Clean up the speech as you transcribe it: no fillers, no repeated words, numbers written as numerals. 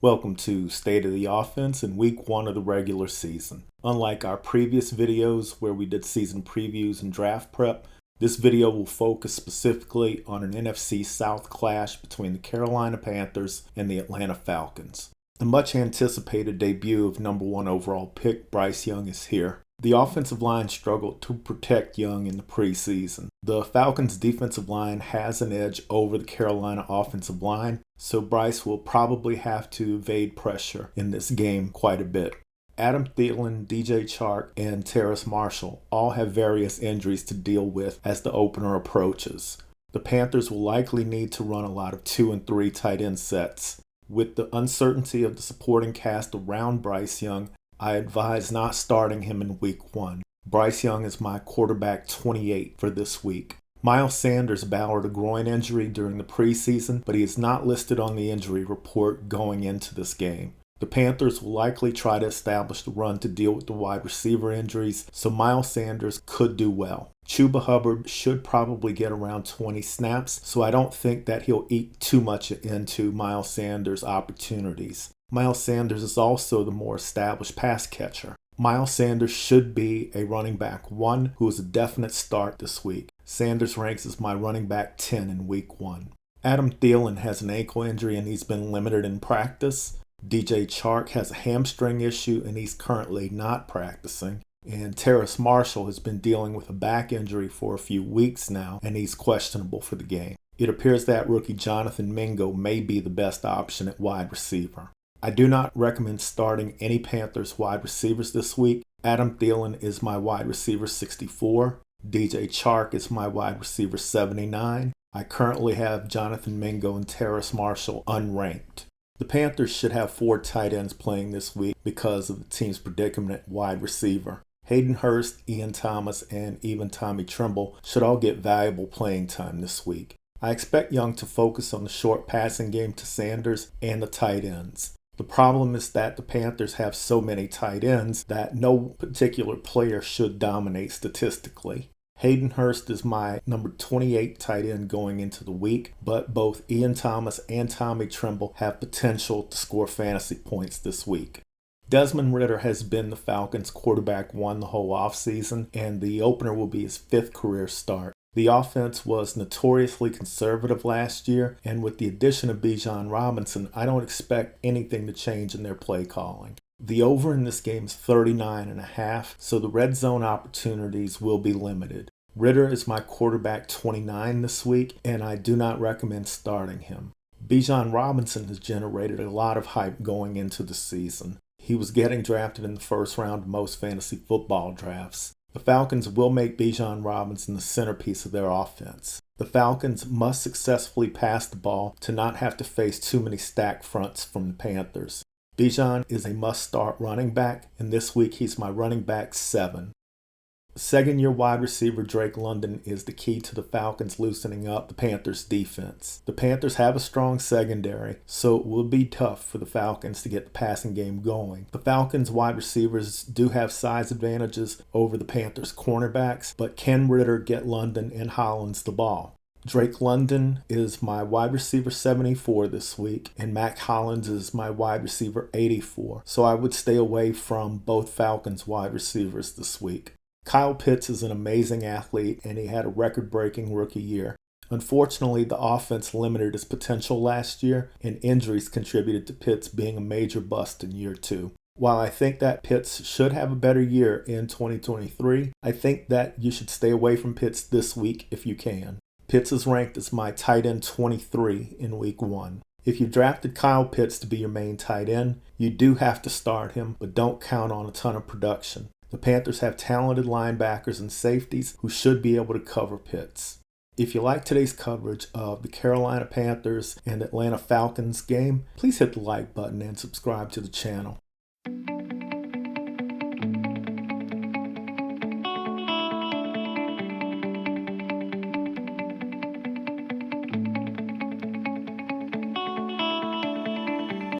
Welcome to State of the Offense in Week 1 of the regular season. Unlike our previous videos where we did season previews and draft prep, this video will focus specifically on an NFC South clash between the Carolina Panthers and the Atlanta Falcons. The much anticipated debut of number 1 overall pick Bryce Young is here. The offensive line struggled to protect Young in the preseason. The Falcons' defensive line has an edge over the Carolina offensive line, so Bryce will probably have to evade pressure in this game quite a bit. Adam Thielen, DJ Chark, and Terrace Marshall all have various injuries to deal with as the opener approaches. The Panthers will likely need to run a lot of 2 and 3 tight end sets. With the uncertainty of the supporting cast around Bryce Young, I advise not starting him in Week 1. Bryce Young is my quarterback 28 for this week. Miles Sanders battled a groin injury during the preseason, but he is not listed on the injury report going into this game. The Panthers will likely try to establish the run to deal with the wide receiver injuries, so Miles Sanders could do well. Chuba Hubbard should probably get around 20 snaps, so I don't think that he'll eat too much into Miles Sanders' opportunities. Miles Sanders is also the more established pass catcher. Miles Sanders should be a running back 1 who is a definite start this week. Sanders ranks as my running back 10 in Week 1. Adam Thielen has an ankle injury and he's been limited in practice. DJ Chark has a hamstring issue and he's currently not practicing. And Terrace Marshall has been dealing with a back injury for a few weeks now and he's questionable for the game. It appears that rookie Jonathan Mingo may be the best option at wide receiver. I do not recommend starting any Panthers wide receivers this week. Adam Thielen is my wide receiver 64. DJ Chark is my wide receiver 79. I currently have Jonathan Mingo and Terrace Marshall unranked. The Panthers should have 4 tight ends playing this week because of the team's predicament at wide receiver. Hayden Hurst, Ian Thomas, and even Tommy Tremble should all get valuable playing time this week. I expect Young to focus on the short passing game to Sanders and the tight ends. The problem is that the Panthers have so many tight ends that no particular player should dominate statistically. Hayden Hurst is my number 28 tight end going into the week, but both Ian Thomas and Tommy Tremble have potential to score fantasy points this week. Desmond Ridder has been the Falcons' quarterback 1 the whole offseason, and the opener will be his 5th career start. The offense was notoriously conservative last year, and with the addition of Bijan Robinson, I don't expect anything to change in their play calling. The over in this game is 39.5, so the red zone opportunities will be limited. Ridder is my quarterback 29 this week, and I do not recommend starting him. Bijan Robinson has generated a lot of hype going into the season. He was getting drafted in the first round of most fantasy football drafts. The Falcons will make Bijan Robinson the centerpiece of their offense. The Falcons must successfully pass the ball to not have to face too many stack fronts from the Panthers. Bijan is a must-start running back, and this week he's my running back 7. Second-year wide receiver Drake London is the key to the Falcons loosening up the Panthers' defense. The Panthers have a strong secondary, so it will be tough for the Falcons to get the passing game going. The Falcons' wide receivers do have size advantages over the Panthers' cornerbacks, but can Ridder get London and Hollins the ball? Drake London is my wide receiver 74 this week, and Mac Hollins is my wide receiver 84, so I would stay away from both Falcons wide receivers this week. Kyle Pitts is an amazing athlete, and he had a record-breaking rookie year. Unfortunately, the offense limited his potential last year, and injuries contributed to Pitts being a major bust in year 2. While I think that Pitts should have a better year in 2023, I think that you should stay away from Pitts this week if you can. Pitts is ranked as my tight end 23 in Week 1. If you drafted Kyle Pitts to be your main tight end, you do have to start him, but don't count on a ton of production. The Panthers have talented linebackers and safeties who should be able to cover Pitts. If you like today's coverage of the Carolina Panthers and Atlanta Falcons game, please hit the like button and subscribe to the channel.